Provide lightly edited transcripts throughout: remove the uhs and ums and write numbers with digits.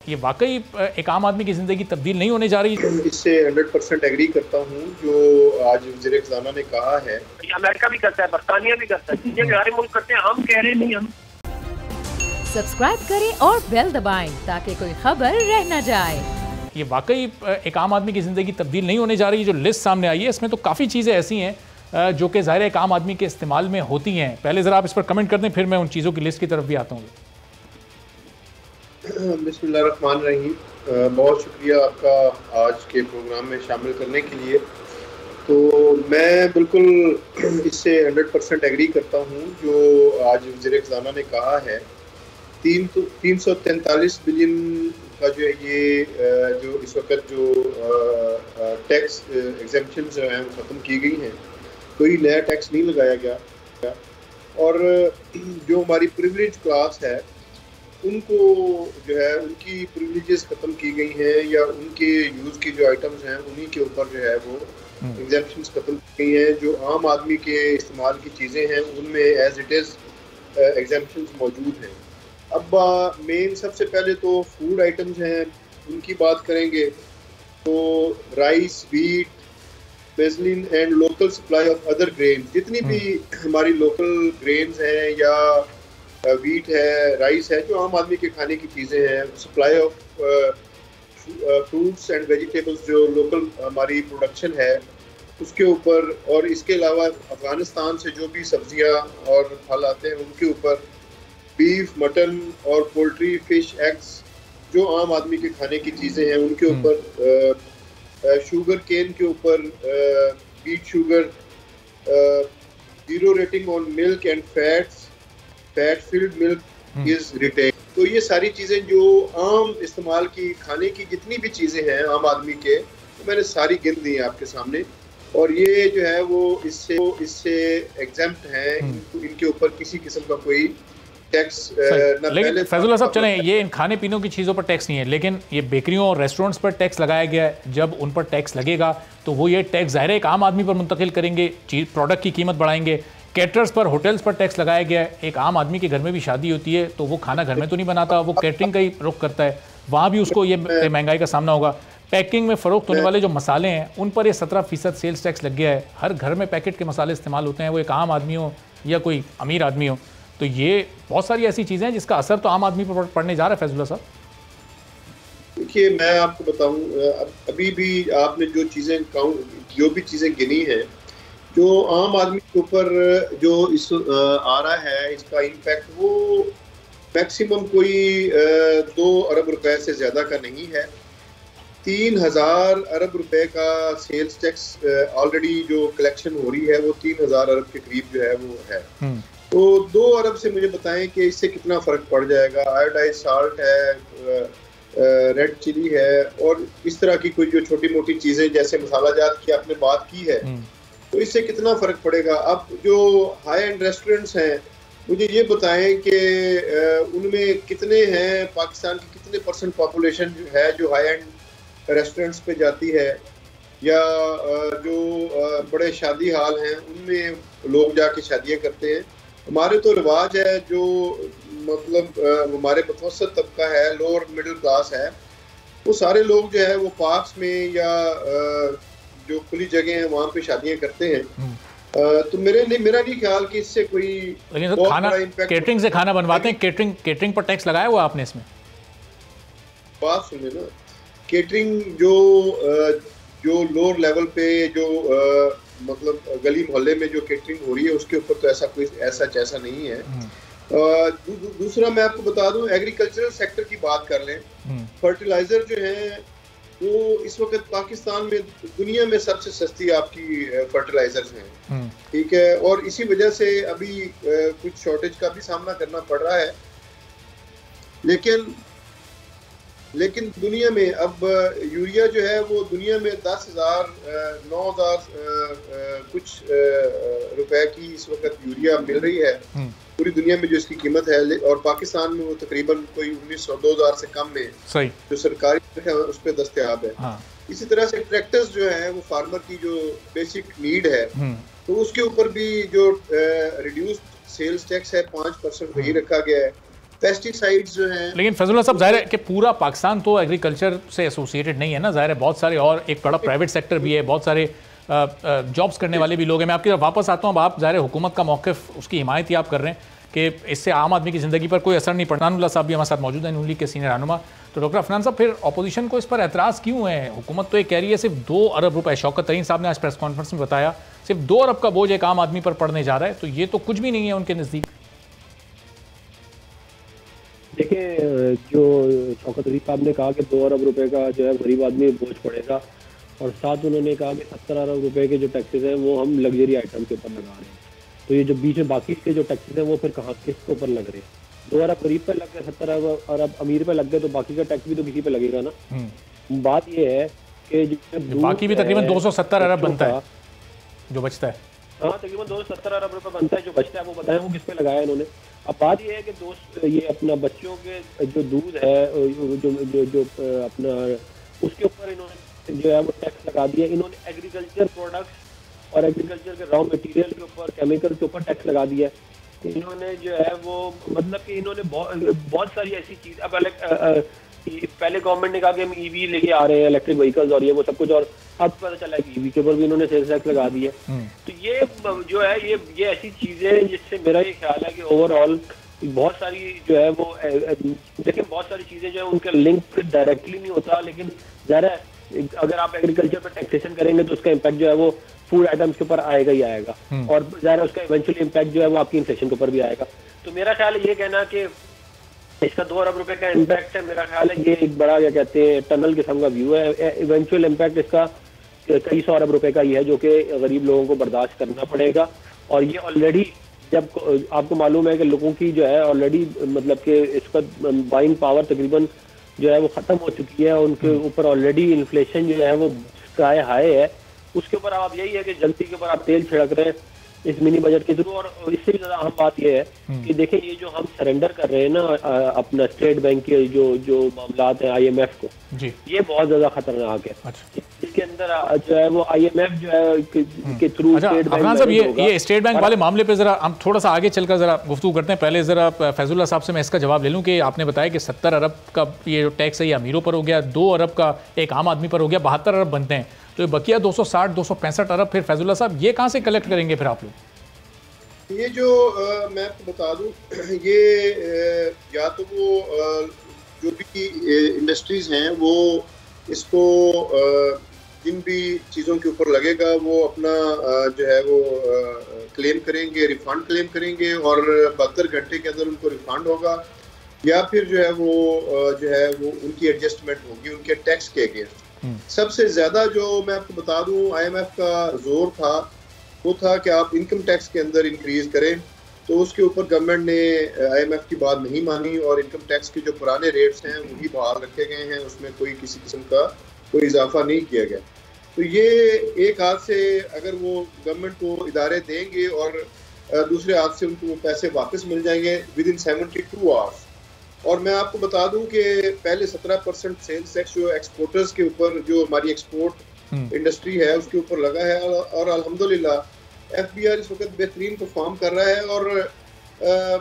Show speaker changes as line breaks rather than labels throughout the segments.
ये वाकई एक आम आदमी की ज़िंदगी तब्दील नहीं होने जा रही।
इससे 100% एग्री करता हूँ जो आज वज़ीर ख़ज़ाना ने कहा है।
अमेरिका भी करता है, बरतानिया भी करता है, चीजें सारे मुल्क करते हैं, हम कह रहे नहीं। हम
सब्सक्राइब करें और बेल दबाएं ताकि कोई खबर रह न जाए।
ये वाकई एक आम आदमी की ज़िंदगी तब्दील नहीं होने जा रही। जो लिस्ट सामने आई है इसमें तो काफ़ी चीज़ें ऐसी हैं जो कि ज़ाहिर है एक आम आदमी के इस्तेमाल में होती हैं। पहले ज़रा आप इस पर कमेंट कर दें, फिर मैं उन चीज़ों की लिस्ट की तरफ भी आता हूँ।
बिस्मिल्लाहिर्रहमानिर्रहीम, बहुत शुक्रिया आपका आज के प्रोग्राम में शामिल करने के लिए। तो मैं बिल्कुल इससे 100% एग्री करता हूँ जो आज वज़ीर ख़ज़ाना ने कहा है। 343 बिलियन का जो है ये जो इस वक्त जो टैक्स एग्जेम्पशन जो हैं वो ख़त्म की गई हैं, कोई नया टैक्स नहीं लगाया गया। और जो हमारी प्रिविलेज क्लास है उनको जो है उनकी प्रिविलेजेस ख़त्म की गई हैं, या उनके यूज़ की जो आइटम्स हैं उन्हीं के ऊपर जो है वो एग्जेम्पशंस ख़त्म की गई हैं। जो आम आदमी के इस्तेमाल की चीज़ें हैं उनमें एज इट इज़ एग्जेम्पशंस मौजूद हैं। अब मेन सबसे पहले तो फूड आइटम्स हैं, उनकी बात करेंगे तो rice, wheat, Vaseline and local supply of other grain. जितनी भी हमारी लोकल ग्रेन्स हैं या व्हीट है, राइस है, जो आम आदमी के खाने की चीज़ें हैं, supply of fruits and vegetables जो लोकल हमारी प्रोडक्शन है उसके ऊपर, और इसके अलावा अफ़गानिस्तान से जो भी सब्जियां और फल आते हैं उनके ऊपर, बीफ, मटन और पोल्ट्री, फिश, एग्स जो आम आदमी के खाने की चीज़ें हैं उनके ऊपर, शुगर केन के ऊपर, beet sugar, zero rating on milk and fat filled milk is retain. तो ये सारी चीज़ें जो आम इस्तेमाल की खाने की जितनी भी चीज़ें हैं आम आदमी के, तो मैंने सारी गिन दी हैं आपके सामने। और ये जो है वो इससे एग्जेम्प्ट हैं, इनके ऊपर किसी किस्म का कोई टैक्स
लेकिन फैजुल्लाह साहब चलें, ये इन खाने पीने की चीज़ों पर टैक्स नहीं है, लेकिन ये बेकरियों और रेस्टोरेंट्स पर टैक्स लगाया गया है। जब उन पर टैक्स लगेगा तो वो ये टैक्स ज़ाहिर है एक आम आदमी पर मुंतकिल करेंगे, प्रोडक्ट की कीमत बढ़ाएंगे। कैटरर्स पर, होटल्स पर टैक्स लगाया गया है। एक आम आदमी के घर में भी शादी होती है तो वो खाना घर में तो नहीं बनाता, वो कैटरिंग का ही रुख करता है, वहाँ भी उसको ये महंगाई का सामना होगा। पैकिंग में फ़रोख्त होने वाले जो मसाले हैं उन पर ये 17% सेल्स टैक्स लग गया है। हर घर में पैकेट के मसाले इस्तेमाल होते हैं, वो एक आम आदमी हो या कोई अमीर आदमी हो। तो ये बहुत सारी ऐसी चीज़ें हैं जिसका असर तो आम आदमी पर पड़ने जा रहा है। फैजुल्लाह साहब
देखिए, मैं आपको बताऊं, अभी भी आपने जो चीज़ें गिनी हैं, जो आम आदमी के ऊपर जो इस आ रहा है, इसका इम्पैक्ट वो मैक्सिमम कोई 2 अरब रुपए से ज़्यादा का नहीं है। 3000 अरब रुपए का सेल्स टैक्स ऑलरेडी जो कलेक्शन हो रही है वो 3000 अरब के करीब जो है वो है। तो 2 अरब से मुझे बताएं कि इससे कितना फ़र्क पड़ जाएगा। आयोडाइज साल्ट है, रेड चिली है, और इस तरह की कोई जो छोटी मोटी चीज़ें जैसे मसाला जात की आपने बात की है, तो इससे कितना फ़र्क पड़ेगा। अब जो हाई एंड रेस्टोरेंट्स हैं, मुझे ये बताएं कि उनमें कितने हैं, पाकिस्तान की कितने % पॉपुलेशन जो है जो हाई एंड रेस्टोरेंट्स पे जाती है, या जो बड़े शादी हाल हैं उनमें लोग जाके शादियां करते हैं। हमारे तो रिवाज है, जो मतलब हमारे मुतवस्सित तबका है, लोअर मिडिल क्लास है, वो सारे लोग जो है वो पार्क्स में या जो खुली जगह है वहाँ पे शादियां करते हैं। तो मेरा नहीं ख्याल कि इससे कोई,
लेकिन तो खाना केटरिंग से खाना बनवाते हैं, केटरिंग पर टैक्स लगाया हुआ आपने इसमें?
बात सुने ना, केटरिंग जो लोअर लेवल पे जो मतलब गली मोहल्ले में जो केटरिंग हो रही है उसके ऊपर तो ऐसा कोई ऐसा नहीं है। दूसरा मैं आपको बता दूं, एग्रीकल्चरल सेक्टर की बात कर लें, फर्टिलाइजर जो है वो इस वक्त पाकिस्तान में दुनिया में सबसे सस्ती आपकी फर्टिलाइजर्स हैं, ठीक है, और इसी वजह से अभी कुछ शॉर्टेज का भी सामना करना पड़ रहा है। लेकिन दुनिया में अब यूरिया जो है वो दुनिया में 10,000 9,000 कुछ रुपए की इस वक्त यूरिया मिल रही है पूरी दुनिया में जो इसकी कीमत है, और पाकिस्तान में वो तकरीबन कोई 1900-2000 से कम में
सही
जो सरकारी है उस पर दस्तयाब है।
हाँ।
इसी तरह से ट्रैक्टर्स जो है वो फार्मर की जो बेसिक नीड है, तो उसके ऊपर भी जो रिड्यूस्ड सेल्स टैक्स है 5% वही रखा गया है। पेस्टिसाइड्स जो हैं।
लेकिन फैजुल्लाह साहब, जाहिर है कि पूरा पाकिस्तान तो एग्रीकल्चर से एसोसिएटेड नहीं है ना, जाहिर है बहुत सारे और एक बड़ा प्राइवेट सेक्टर भी है, बहुत सारे जॉब्स करने वाले भी लोग हैं। मैं आपकी तरफ वापस आता हूँ। अब आप जाहिर है हुकूमत का मौक़िफ़ उसकी हिमायत ही आप कर रहे हैं कि इससे आम आदमी की ज़िंदगी पर कोई असर नहीं पड़ना। अफनान उल्लाह साहब भी हमारे साथ मौजूद हैं, नून लीग के सीनियर रहनुमा। तो डॉक्टर अफनान साहब, फिर अपोजिशन को इस पर एतराज़ क्यों है? हुकूमत तो ये कह रही है सिर्फ 2 अरब रुपए, शौकत तरीन साहब ने आज प्रेस कॉन्फ्रेंस में बताया, सिर्फ 2 अरब का बोझ एक आम आदमी पर पड़ने जा रहा है, तो ये तो कुछ भी नहीं है उनके नज़दीक।
देखिए, जो शौकत तरीन साहब ने कहा कि 2 अरब रुपए का जो है गरीब आदमी बोझ पड़ेगा, और साथ उन्होंने कहा कि 70 अरब रुपए के जो टैक्सेस हैं वो हम लग्जरी आइटम के ऊपर लगा रहे हैं। तो ये जो बीच में बाकी के जो टैक्सेस हैं वो फिर कहाँ किसके ऊपर लग रहे हैं? 2 अरब गरीब पे लग गए, 70 अरब अमीर पे लग गए, तो बाकी का टैक्स भी तो किसी पे लगेगा ना। बात ये है कि
बाकी भी तकरीबन 270 अरब बनता है जो बचता है।
हाँ, तकरीबन 270 अरब रुपए बनता है जो बचता है, वो बताया वो किस पे लगाया इन्होंने। अब बात ये है कि दोस्त, ये अपना बच्चों के जो दूध है जो अपना उसके ऊपर इन्होंने जो है वो टैक्स लगा दिया। इन्होंने एग्रीकल्चर प्रोडक्ट्स और एग्रीकल्चर के रॉ मटेरियल के ऊपर, केमिकल के ऊपर टैक्स लगा दिया। इन्होंने जो है वो मतलब कि इन्होंने बहुत सारी ऐसी चीज, अब पहले गवर्नमेंट ने कहा कि हम ईवी लेके आ रहे हैं, इलेक्ट्रिक व्हीकल्स और ये वो सब कुछ, और अब पता चला कि ईवी के ऊपर भी इन्होंने सेल्स टैक्स लगा दिया। तो ये जो है ये ऐसी चीजें जिससे मेरा ये ख्याल है कि ओवरऑल बहुत सारी जो है वो देखिए बहुत सारी चीजें जो है उनका लिंक डायरेक्टली नहीं होता, लेकिन ज़ाहिर है अगर आप एग्रीकल्चर पर टैक्सेशन करेंगे तो उसका इम्पैक्ट जो है वो फूड आइटम्स के ऊपर आएगा ही आएगा, और ज़ाहिर है उसका इवेंचुअली इम्पैक्ट जो है वो आपकी इन्फ्लेशन के ऊपर भी आएगा। तो मेरा ख्याल है ये कहना कि इसका 2 अरब रुपए का इम्पैक्ट है, मेरा ख्याल है ये एक बड़ा क्या कहते हैं टनल किस्म का व्यू है। इवेंचुअल इम्पैक्ट इसका कई 100 अरब रुपए का ही है जो कि गरीब लोगों को बर्दाश्त करना पड़ेगा। और ये ऑलरेडी जब आपको मालूम है कि लोगों की जो है ऑलरेडी मतलब कि इसका बाइंग पावर तकरीबन जो है वो ख़त्म हो चुकी है, उनके ऊपर ऑलरेडी इन्फ्लेशन जो है वो स्काई हाई है। उसके ऊपर आप यही है कि जल्दी के ऊपर आप तेल छिड़क रहे हैं इस मिनी बजट के थ्रू। और इससे भी ज्यादा अहम बात यह है कि देखिए ये जो हम सरेंडर कर रहे हैं ना अपना स्टेट बैंक के जो मामलात है IMF को जी, ये बहुत ज्यादा खतरनाक है। अच्छा। इसके अंदर जो है वो IMF जो है के थ्रू स्टेट बैंक।
साहब ये स्टेट बैंक वाले मामले पे जरा हम थोड़ा सा आगे चलकर जरा गुफ्तगू करते हैं। पहले जरा फैजुल्लाह साहब से मैं इसका जवाब ले लूँ कि आपने बताया कि 70 अरब का ये जो टैक्स है ये अमीरों पर हो गया, 2 अरब का एक आम आदमी पर हो गया, 72 अरब बनते हैं, तो ये बकिया 260-265 अरब फिर फैजुल्लाह साहब ये कहाँ से कलेक्ट करेंगे फिर आप लोग?
ये जो मैं आपको बता दूं, ये या तो वो जो भी इंडस्ट्रीज हैं वो इसको जिन भी चीज़ों के ऊपर लगेगा वो अपना जो है वो क्लेम करेंगे, रिफंड क्लेम करेंगे, और 72 घंटे के अंदर उनको रिफंड होगा, या फिर जो है वो उनकी एडजस्टमेंट होगी उनके टैक्स के अगेंस्ट। सबसे ज़्यादा जो मैं आपको बता दूं IMF का जोर था वो था कि आप इनकम टैक्स के अंदर इंक्रीज करें, तो उसके ऊपर गवर्नमेंट ने IMF की बात नहीं मानी और इनकम टैक्स के जो पुराने रेट्स हैं वही बहाल रखे गए हैं, उसमें कोई किसी किस्म का कोई इजाफा नहीं किया गया। तो ये एक हाथ से अगर वो गवर्नमेंट को इदारे देंगे और दूसरे हाथ से उनको वो पैसे वापस मिल जाएंगे विद इन 72 आवर्स। और मैं आपको बता दूं कि पहले 17% सेल्स टैक्स जो एक्सपोर्टर्स के ऊपर, जो हमारी एक्सपोर्ट इंडस्ट्री है उसके ऊपर लगा है, और अल्हम्दुलिल्लाह FBR इस वक्त बेहतरीन परफॉर्म कर रहा है, और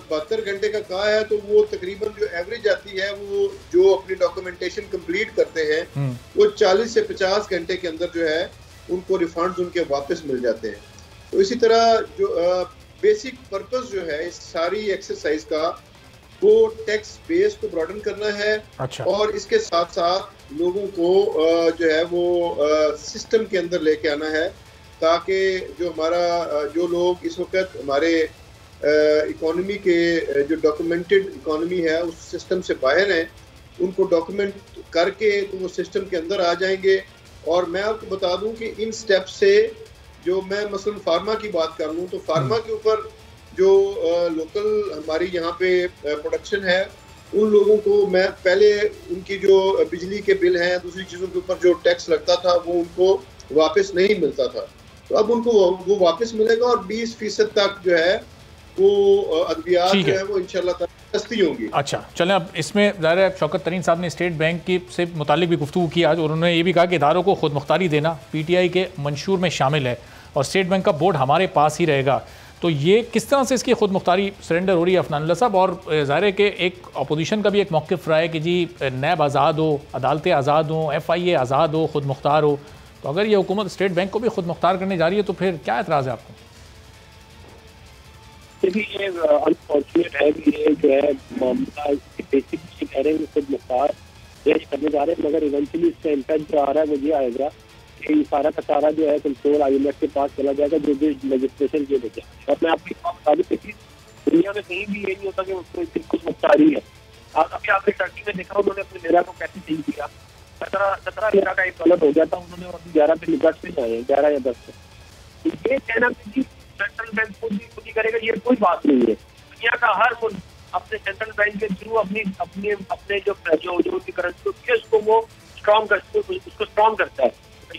72 घंटे का कहा है तो वो तकरीबन जो एवरेज आती है वो जो अपनी डॉक्यूमेंटेशन कंप्लीट करते हैं वो 40 से 50 घंटे के अंदर जो है उनको रिफंड्स उनके वापस मिल जाते हैं। तो इसी तरह जो बेसिक पर्पस जो है इस सारी एक्सरसाइज का वो टैक्स बेस को ब्रॉडन करना है। अच्छा। और इसके साथ साथ लोगों को जो है वो सिस्टम के अंदर लेके आना है, ताकि जो हमारा जो लोग इस वक्त हमारे इकोनॉमी के जो डॉक्यूमेंटेड इकोनॉमी है उस सिस्टम से बाहर हैं, उनको डॉक्यूमेंट करके तो वो सिस्टम के अंदर आ जाएंगे। और मैं आपको बता दूं कि इन स्टेप से जो मैं मसलन फार्मा की बात कर लूँ तो फार्मा के ऊपर जो लोकल हमारी यहाँ पे प्रोडक्शन है उन लोगों को मैं पहले उनकी जो बिजली के बिल हैं दूसरी चीज़ों के ऊपर जो टैक्स लगता था वो उनको वापस नहीं मिलता था, तो अब उनको वो वापस मिलेगा और 20% तक जो है वो अद्वियात जो है वो इंशाल्लाह सस्ती होंगी।
अच्छा, चलें अब इसमें ज़ाहिर है शौकत तरीन साहब ने स्टेट बैंक की से मुतालिक भी गुफ्तगू की आज, और उन्होंने ये भी कहा कि इदारों को खुद मुख्तारी देना PTI के मंशूर में शामिल है और स्टेट बैंक का बोर्ड हमारे पास ही रहेगा। तो ये किस तरह से इसकी खुद मुख्तारी सरेंडर हो रही है अफनानुल्लाह साहब? और ज़ाहिर है कि एक अपोजिशन का भी एक मौक़िफ़ रहा है कि जी नैब आज़ाद हो, अदालतें आज़ाद हों, FIA आज़ाद हो, खुद मुख्तार हो। तो अगर ये हुकूमत स्टेट बैंक को भी खुद मुख्तार करने जा रही है तो फिर क्या एतराज़ है आपको?
देखिए ये अनफॉर्चुनेट है कि ये जो है मामला बेसिकली कह रहे हैं खुद मुख्तार पेश करने जा रहे हैं, मगर इवेंचुअली इसका इम्पैक्ट जो आ रहा है वो ये आएगा कि सारा का सारा जो है कंट्रोल IMF के पास चला जाएगा, जो भी लेजिस्लेशन ये लेके। और मैं आपकी बात बता दूं कि दुनिया में कहीं भी ये नहीं होता कि उसको खुद मुख्तारी है। अभी आपने टर्की में देखा उन्होंने अपने लेरा को कैसे चेंज किया, 17 लेरा का एक डॉलर हो गया था, उन्होंने अभी 11 पे 10 पे आए, 11 या 10 पे। ये कहना कि सेंट्रल बैंक खुद ही करेगा, ये कोई बात नहीं है। दुनिया का हर मुल्क अपने सेंट्रल बैंक के थ्रू अपने जो उनकी करेंसी होती है उसको वो उसको स्ट्रॉन्ग करता है।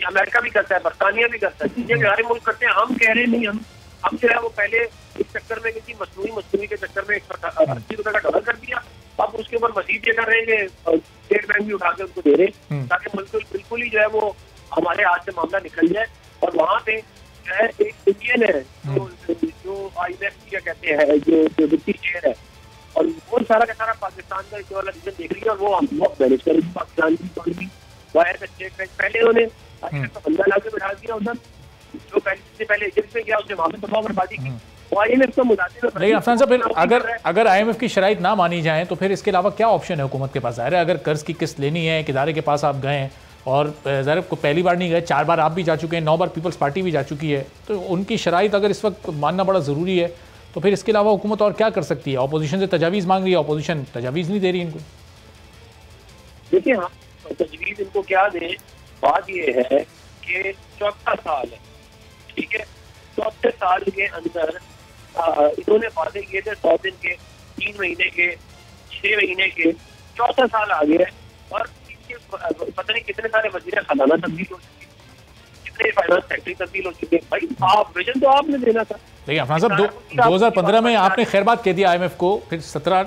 अमेरिका भी करता है, बरतानिया भी करता है, ये सारे मुल्क करते हैं। हम कह रहे नहीं, हम जो है वो पहले इस चक्कर में किसी मसनूई के चक्कर में 80 रुपए का डॉलर कर दिया, अब उसके ऊपर मजीद ये कर रहे हैं कि स्टेट बैंक भी उठा के उनको दे रहे ताकि बिल्कुल ही जो है वो हमारे हाथ से मामला निकल जाए। और वहाँ पे जो है एक इंडियन है जो IMF क्या कहते हैं, जो वित्तीय चेयर है, और वो सारा का सारा पाकिस्तान का जो वाला रीजन देख रही है और वो हम मैनेज करेगी पाकिस्तान की इकॉनमी। पहले उन्होंने का बंदा ला के बैठा दिया उधर, जो पहले एजेंट में गया उसने वहां पे तबाह बर्बादी की।
लेकिन अफसान साहब, फिर अगर IMF की शराइत ना मानी जाए तो फिर इसके अलावा क्या ऑप्शन है हुकूमत के पास? ज़ाहिर है अगर कर्ज की किस्त लेनी है, एक इदारे के पास आप गए हैं और ज़ाहिर को पहली बार नहीं गए, 4 बार आप भी जा चुके हैं, 9 बार पीपल्स पार्टी भी जा चुकी है, तो उनकी शराइत अगर इस वक्त मानना बड़ा ज़रूरी है तो फिर इसके अलावा हुकूमत और क्या कर सकती है? अपोजिशन से तजावीज़ मांग रही है, अपोजिशन तजावीज़ नहीं दे रही इनको।
देखिए हाँ, तजवीज़ इनको क्या दे, बात ये है कि चौथा साल है, ठीक है, चौथे साल के अंदर इन्होंने वादे किए थे 100 दिन के, 3 महीने के, 6 महीने के, चौथा साल आ गया और पता नहीं कितने सारे वजीर खजाना तब्दील हो चुके, कितने फाइनेंस सेक्रेटरी तब्दील हो चुके। भाई आप विजन तो आपने देना था।
देखिए अफनान साहब, 2015 में आपने खैर बात कह दिया IMF को, फिर 16,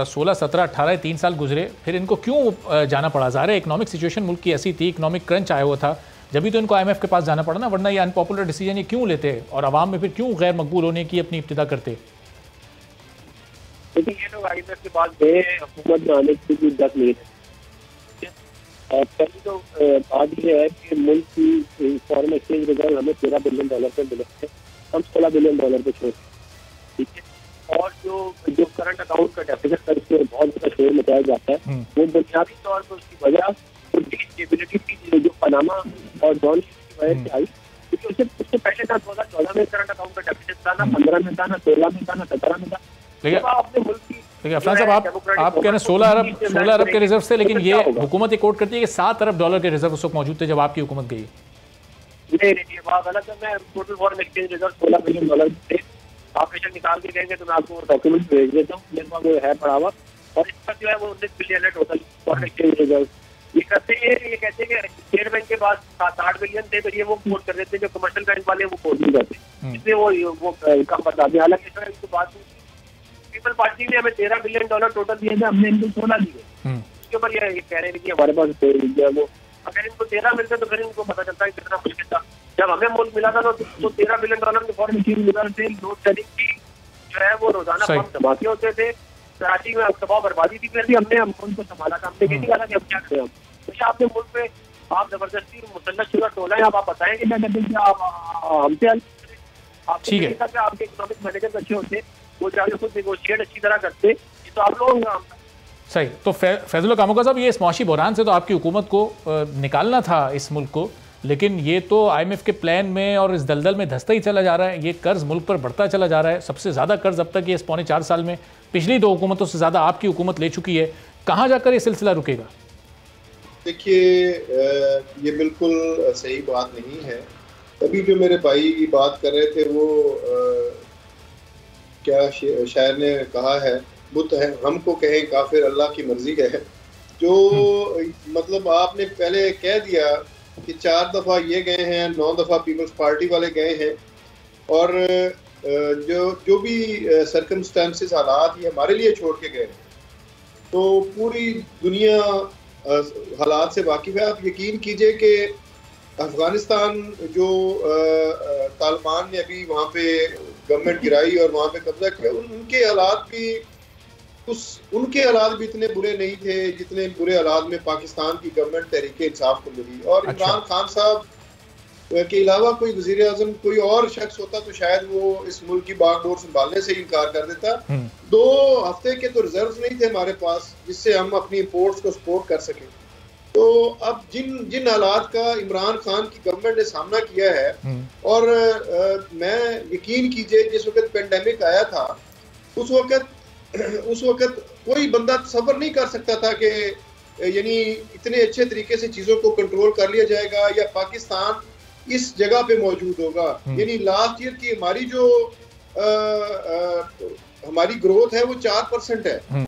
17, 18 3 साल गुजरे, फिर इनको क्यों जाना पड़ा? ज़ाहिर है इकोनॉमिक सिचुएशन मुल्क की ऐसी थी, इकोनॉमिक क्रंच आया हुआ था, जब भी तो इनको IMF के पास जाना पड़ा ना, वरना ये अनपॉपुलर डिसीजन ये क्यों लेते और आवाम में फिर क्यों गैर मकबूल होने की अपनी इब्तिदा करते?
देखिए ये लोग IMF के पास गए हुकूमत में आने की कोई दस नहीं है। पहली तो बात यह है कि मुल्क की फॉरेन एक्सचेंज रिजर्व हमें $13 बिलियन पे मिले थे, हम $16 बिलियन पे छोड़, ठीक है। और जो करंट अकाउंट का डेफिसिट का इसमें बहुत ज़्यादा शोर मचाया जाता है, वो बुनियादी तौर पर उसकी वजह स्टेबिलिटी की जो पनामा और डॉन की वजह से आई, क्योंकि उससे पहले ना 2014 में करंट अकाउंट का डेफिसिट था, ना 15 में था, ना 16 में था, ना 17 में था। अपने मुल्क की
अफनान साहब, आप कह रहे हैं 16 अरब के रिजर्व से, लेकिन ये हुकूमत ये कोट करती है कि $7 अरब के रिजर्व उस वक्त मौजूद थे जब आपकी हुकूमत गई।
नहीं, बात गलत है। मैं total foreign exchange reserve $16 billion थे। आप पेशेंट निकाल के कहेंगे तो मैं आपको डॉक्यूमेंट भेज देता हूँ, मेरे पास वो है पड़ा हुआ, और इसका जो है वो 19 बिलियन है टोटल फॉरेन एक्सचेंज रिजर्व। ये कहते हैं कि स्टेट बैंक के पास 7-8 बिलियन थे, फिर ये वो कोट कर देते हैं, जो कमर्शियल बैंक वाले वो कोट नहीं करते, इसलिए वो कम बताते हैं। हालांकि इनको बात पीपल पार्टी ने हमें $13 बिलियन टोटल दिए थे, हमने इनको 16 दिए। उसके ऊपर ये कह रहे हैं कि हमारे पास वो अगर इनको 13 मिलते तो फिर इनको पता चलता है कितना मुश्किल था। जब हमें मुल्क मिला था तो $13 बिलियन के फॉरेन एक्सचेंज रिजर्व थे, लोड शेडिंग की जो है वो रोजाना कम धमाके होते थे, कराची में तबाह बर्बादी थी, फिर भी हमने उनको संभाला था। हमने नहीं कहा कि हम क्या करें, हम तो आपने मुल्क में आप जबरदस्ती मुसल्लत शुदा टोला है, आप बताएं कि क्या कहते हैं हमसे
ठीक है,
आपके इकोनॉमिक मैनेजर अच्छे होते, वो जाके खुद नेगोशिएट अच्छी तरह करते, ये तो आप लोग
सही। तो फैजुल कामोका साहब, ये इस मौशी बहरान से तो आपकी हुकूमत को निकालना था इस मुल्क को, लेकिन ये तो IMF के प्लान में और इस दलदल में धंसता ही चला जा रहा है। ये कर्ज मुल्क पर बढ़ता चला जा रहा है। सबसे ज़्यादा कर्ज अब तक ये इस 4.25 साल में पिछली 2 हुकूमतों से ज़्यादा आपकी हुकूमत ले चुकी है। कहाँ जाकर ये सिलसिला रुकेगा?
देखिए ये बिल्कुल सही बात नहीं है। अभी जो मेरे भाई बात कर रहे थे वो क्या शायर ने कहा है, बुत है हमको कहें काफिर अल्लाह की मर्जी है। जो मतलब आपने पहले कह दिया कि 4 दफ़ा ये गए हैं, 9 दफ़ा पीपल्स पार्टी वाले गए हैं, और जो भी सर्कमस्टेंसेस हालात ये हमारे लिए छोड़ के गए, तो पूरी दुनिया हालात से वाकिफ़ है। आप यकीन कीजिए कि अफ़गानिस्तान जो तालिबान ने अभी वहाँ पे गवर्नमेंट गिराई और वहाँ पे कब्जा किया, उनके हालात भी इतने बुरे नहीं थे जितने बुरे हालात में पाकिस्तान की गवर्नमेंट तहरीक इंसाफ को मिली। और इमरान खान साहब के अलावा कोई वजीर आजम कोई और शख्स होता तो शायद वो इस मुल्क की बागडोर संभालने से इनकार कर देता। 2 हफ्ते के तो रिजर्व नहीं थे हमारे पास जिससे हम अपनी इंपोर्ट्स को सपोर्ट कर सकें। तो अब जिन हालात का इमरान खान की गवर्नमेंट ने सामना किया है, और मैं यकीन कीजिए जिस वक्त पेंडेमिक आया था उस वक्त कोई बंदा तसव्वुर नहीं कर सकता था कि यानी इतने अच्छे तरीके से चीज़ों को कंट्रोल कर लिया जाएगा या पाकिस्तान इस जगह पे मौजूद होगा। यानी लास्ट ईयर की हमारी जो हमारी ग्रोथ है वो 4% है,